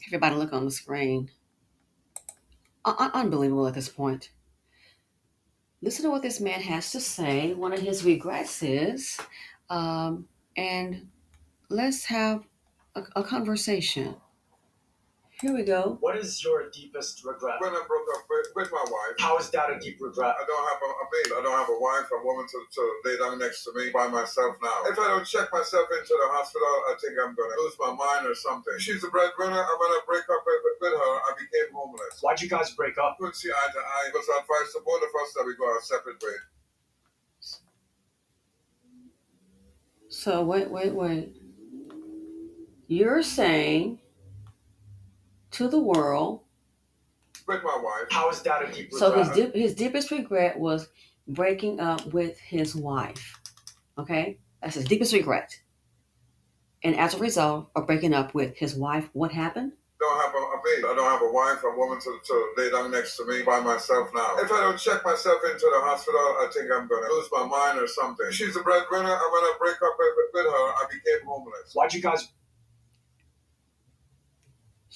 Everybody look on the screen. Unbelievable at this point. Listen to what this man has to say. One of his regrets is, and let's have a conversation. Here we go. What is your deepest regret? When I broke up with my wife. How is that a deep regret? I don't have a baby. I don't have a wife, a woman to lay down next to me by myself now. If I don't check myself into the hospital, I think I'm going to lose my mind or something. She's a breadwinner, and when I break up with her, I became homeless. Why'd you guys break up? Couldn't see eye to eye. It was advice to both of us that we go our separate ways. So wait. You're saying to the world, with my wife. How is that a deep regret? So his deepest regret was breaking up with his wife. Okay, that's his deepest regret. And as a result of breaking up with his wife, what happened? Don't have a baby. I don't have a wife, a woman to lay down next to me by myself now. If I don't check myself into the hospital, I think I'm going to lose my mind or something. She's a breadwinner, and when I break up with her, I became homeless. Why'd you guys?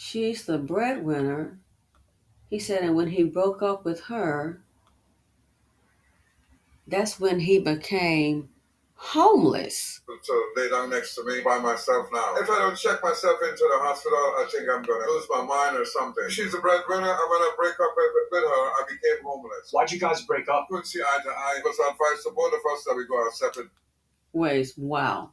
She's the breadwinner. He said, and when he broke up with her, that's when he became homeless. To lay down next to me by myself now. If I don't check myself into the hospital, I think I'm going to lose my mind or something. She's a breadwinner, and when I break up with her, I became homeless. Why'd you guys break up? Couldn't see eye to eye. It was advice to both of us that we go our separate ways. Wow.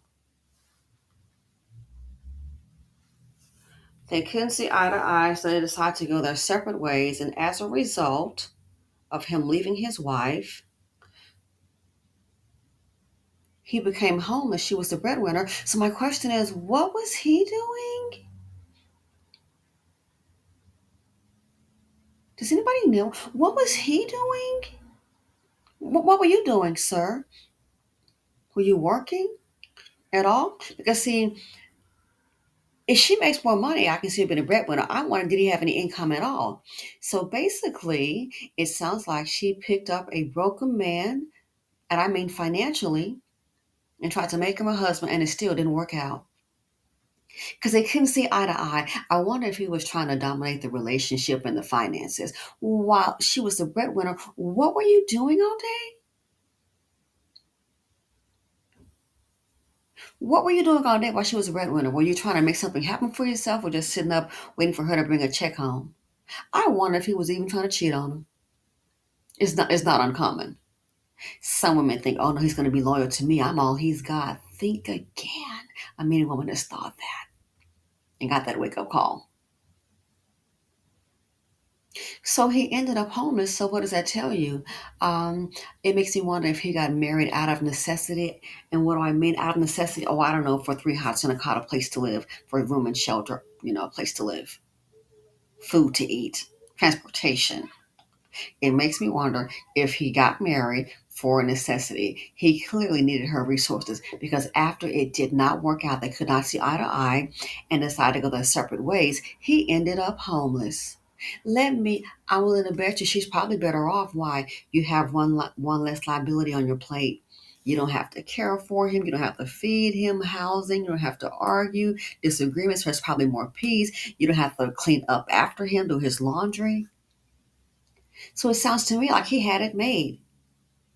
They couldn't see eye to eye, so they decided to go their separate ways. And as a result of him leaving his wife, he became homeless. She was the breadwinner. So my question is, what was he doing? Does anybody know? What was he doing? What were you doing, sir? Were you working at all? Because see, if she makes more money, I can see her being a breadwinner. I wonder, did he have any income at all? So basically, it sounds like she picked up a broken man, and I mean financially, and tried to make him a husband, and it still didn't work out. Because they couldn't see eye to eye. I wonder if he was trying to dominate the relationship and the finances. While she was the breadwinner, what were you doing all day? What were you doing all day while she was a breadwinner? Were you trying to make something happen for yourself or just sitting up waiting for her to bring a check home? I wonder if he was even trying to cheat on her. It's not uncommon. Some women think, oh no, he's gonna be loyal to me. I'm all he's got. Think again. I mean, a woman has thought that and got that wake up call. So he ended up homeless. So what does that tell you? It makes me wonder if he got married out of necessity. And what do I mean out of necessity? Oh, I don't know, for 3 hots and a cot, a place to live, for room and shelter, a place to live, food to eat, transportation. It makes me wonder if he got married for a necessity. He clearly needed her resources because after it did not work out, they could not see eye to eye and decided to go their separate ways. He ended up homeless. I'm willing to bet you she's probably better off. Why? You have one less liability on your plate. You don't have to care for him. You don't have to feed him housing. You don't have to argue disagreements. There's probably more peace. You don't have to clean up after him, do his laundry. So it sounds to me like he had it made.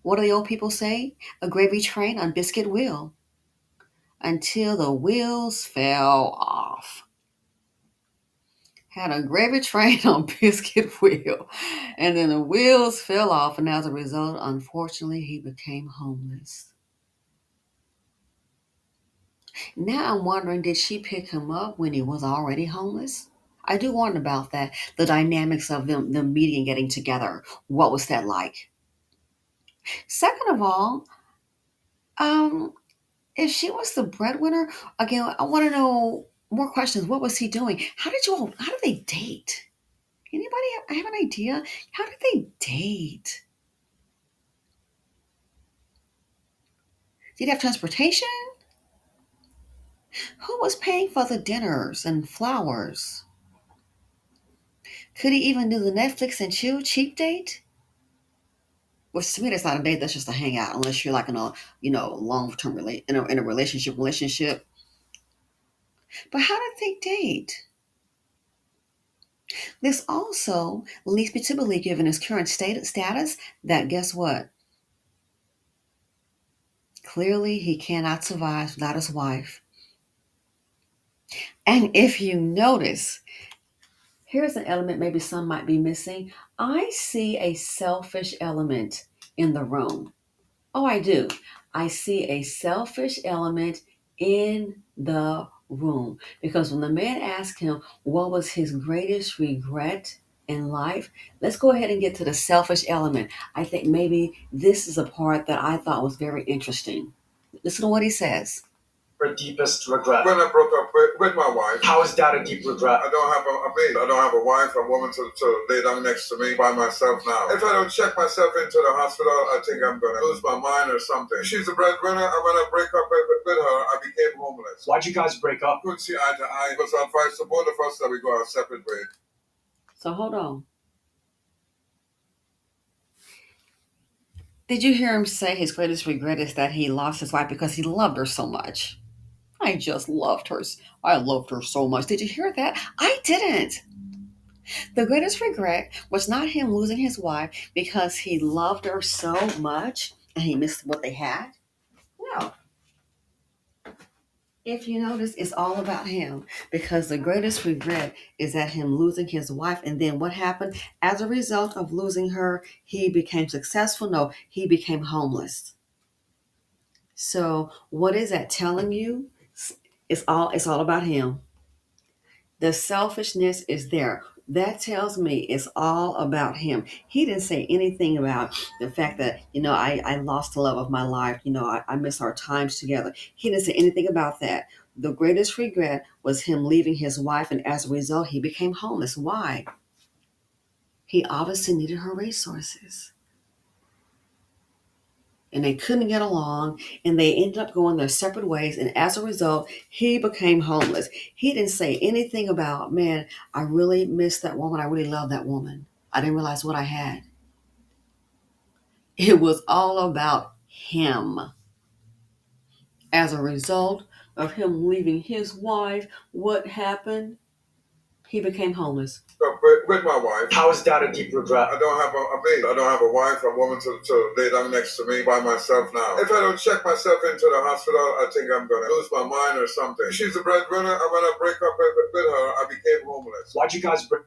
What do the old people say? A gravy train on biscuit wheel. Until the wheels fell off. Had a gravy train on biscuit wheel. And then the wheels fell off, and as a result, unfortunately, he became homeless. Now I'm wondering, did she pick him up when he was already homeless? I do wonder about that. The dynamics of them meeting and getting together. What was that like? Second of all, um, if she was the breadwinner, again, I want to know more questions. What was he doing? How did they date? Anybody have an idea? How did they date? Did he have transportation? Who was paying for the dinners and flowers? Could he even do the Netflix and chill cheap date? Which to me, that's not a date. That's just a hangout, unless you're like in a long term in a relationship. But how did they date? This also leads me to believe, given his current status, that guess what? Clearly, he cannot survive without his wife. And if you notice, here's an element maybe some might be missing. I see a selfish element in the room. Oh, I do. I see a selfish element in the room. Because when the man asked him what was his greatest regret in life, let's go ahead and get to the selfish element. I think maybe this is a part that I thought was very interesting. Listen to what he says. Her deepest regret. When I broke up with my wife. How is that a deep regret? I don't have a mate. I don't have a wife, a woman to lay down next to me by myself now. If I don't check myself into the hospital, I think I'm going to lose my mind or something. She's a breadwinner, and when I break up with her, I became homeless. Why'd you guys break up? Couldn't see eye to eye. It was advice to both of us that we go our separate ways. So hold on. Did you hear him say his greatest regret is that he lost his wife because he loved her so much? I just loved her. I loved her so much. Did you hear that? I didn't. The greatest regret was not him losing his wife because he loved her so much and he missed what they had. No. If you notice, it's all about him because the greatest regret is that him losing his wife. And then what happened? As a result of losing her, he became successful. No, he became homeless. So what is that telling you? It's all about him. The selfishness is there. That tells me it's all about him. He didn't say anything about the fact that, I lost the love of my life. I miss our times together. He didn't say anything about that. The greatest regret was him leaving his wife, and as a result, he became homeless. Why? He obviously needed her resources. And they couldn't get along, and they ended up going their separate ways, and as a result he became homeless. He didn't say anything about, man, I really miss that woman, I really love that woman, I didn't realize what I had. It was all about him. As a result of him leaving his wife, what happened? He became homeless. With my wife. How is that a deep regret? I don't have a mate. I don't have a wife, a woman to lay down next to me by myself now. If I don't check myself into the hospital, I think I'm going to lose my mind or something. She's a breadwinner, and when I break up with her, I became homeless. Why'd you guys break?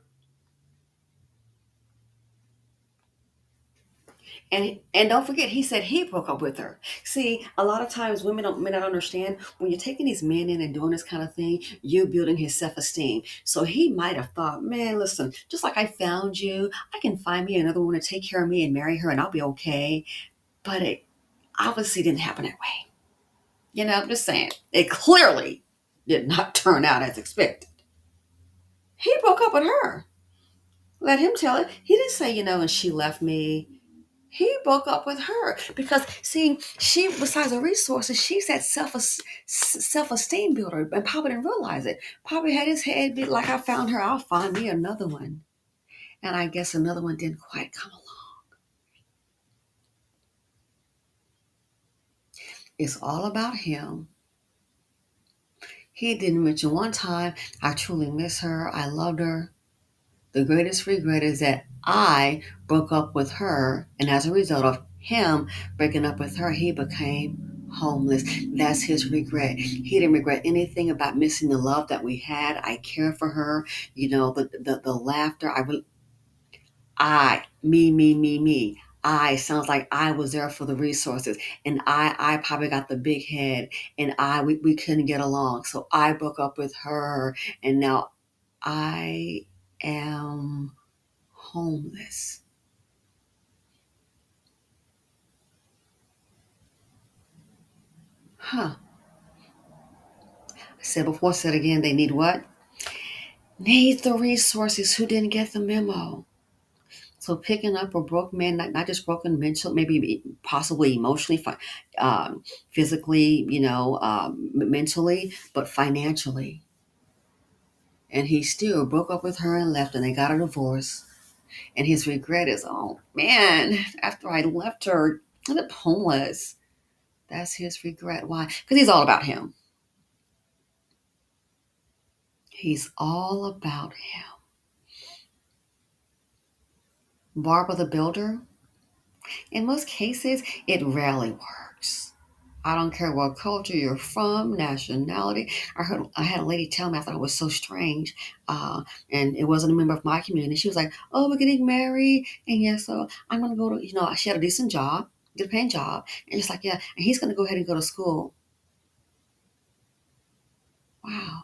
And don't forget, he said he broke up with her. See, a lot of times women may not understand when you're taking these men in and doing this kind of thing, you're building his self-esteem. So he might have thought, man, listen, just like I found you, I can find me another one to take care of me and marry her and I'll be okay. But it obviously didn't happen that way. I'm just saying, it clearly did not turn out as expected. He broke up with her. Let him tell it. He didn't say, and she left me. He broke up with her because, see, she, besides the resources, she's that self-esteem builder, and Papa didn't realize it. Papa had his head be like, I found her, I'll find me another one. And I guess another one didn't quite come along. It's all about him. He didn't mention one time, I truly miss her, I loved her. The greatest regret is that I broke up with her, and as a result of him breaking up with her, he became homeless. That's his regret. He didn't regret anything about missing the love that we had. I cared for her, the laughter. Me. I sounds like I was there for the resources, and I probably got the big head, and we couldn't get along, so I broke up with her, and now I am homeless. Huh. I said before, said again, they need what? Need the resources. Who didn't get the memo? So picking up a broke man, not just broken mental, maybe possibly emotionally, physically, mentally, but financially. And he still broke up with her and left, and they got a divorce. And his regret is, oh man, after I left her, I ended up homeless. That's his regret. Why? Because he's all about him. He's all about him. Barbara the Builder. In most cases, it rarely works. I don't care what culture you're from, nationality. I had a lady tell me I thought it was so strange, and it wasn't a member of my community. She was like, "Oh, we're getting married, and yeah, so I'm gonna go to she had a decent job, good paying job, and just like yeah, and he's gonna go ahead and go to school." Wow,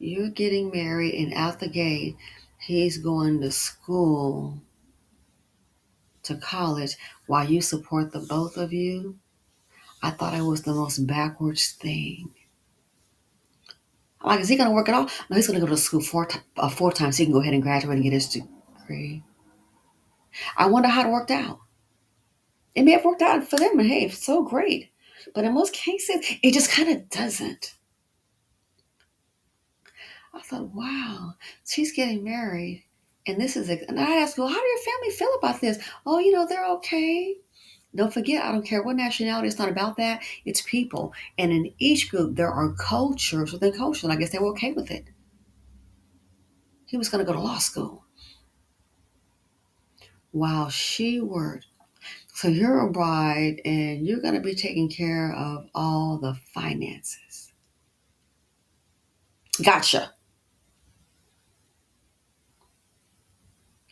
you're getting married, and out the gate, he's going to school to college while you support the both of you. I thought it was the most backwards thing. Like, is he going to work it out? No, he's going to go to school four times so he can go ahead and graduate and get his degree. I wonder how it worked out. It may have worked out for them, and hey, it's so great. But in most cases, it just kind of doesn't. I thought, wow, she's getting married, and this is. And I asked, well, how do your family feel about this? Oh, they're okay. Don't forget, I don't care what nationality. It's not about that. It's people, and in each group, there are cultures within culture. And I guess they were okay with it. He was going to go to law school while she worked. So you're a bride and you're going to be taking care of all the finances. Gotcha.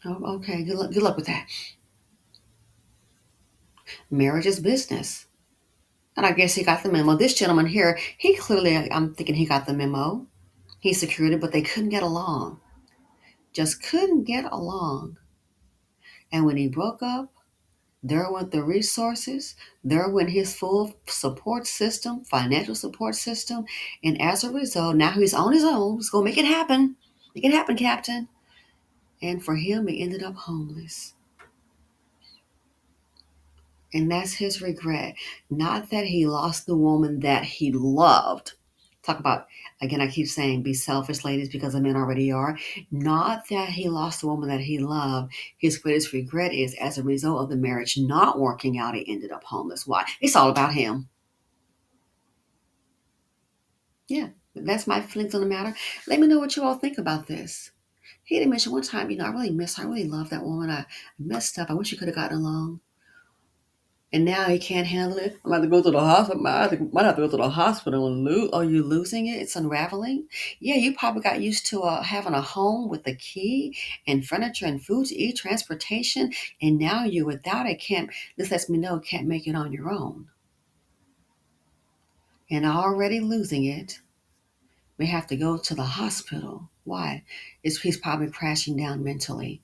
Oh, okay, good luck with that. Marriage is business. And I guess he got the memo. This gentleman here, he clearly, I'm thinking he got the memo. He secured it, but they couldn't get along. Just couldn't get along. And when he broke up, there went the resources, there went his full support system, financial support system. And as a result, now he's on his own. He's going to make it happen. Make it happen, Captain. And for him, he ended up homeless. And that's his regret. Not that he lost the woman that he loved. Talk about, again, I keep saying be selfish, ladies, because the men already are. Not that he lost the woman that he loved. His greatest regret is as a result of the marriage not working out, he ended up homeless. Why? It's all about him. Yeah, that's my feelings on the matter. Let me know what you all think about this. He didn't mention one time, I really miss her. I really love that woman. I messed up. I wish we could have gotten along. And now he can't handle it. I'm about to go to the hospital. Might have to go to the hospital and lose. Are you losing it? It's unraveling. Yeah, you probably got used to having a home with a key and furniture and food to eat, transportation, and now you without it can't. This lets me know can't make it on your own. And already losing it, we have to go to the hospital. Why? He's probably crashing down mentally.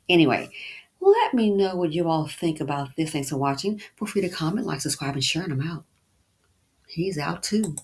Anyway, let me know what you all think about this. Thanks for watching. Feel free to comment, like, subscribe, and share, and I'm out. He's out too.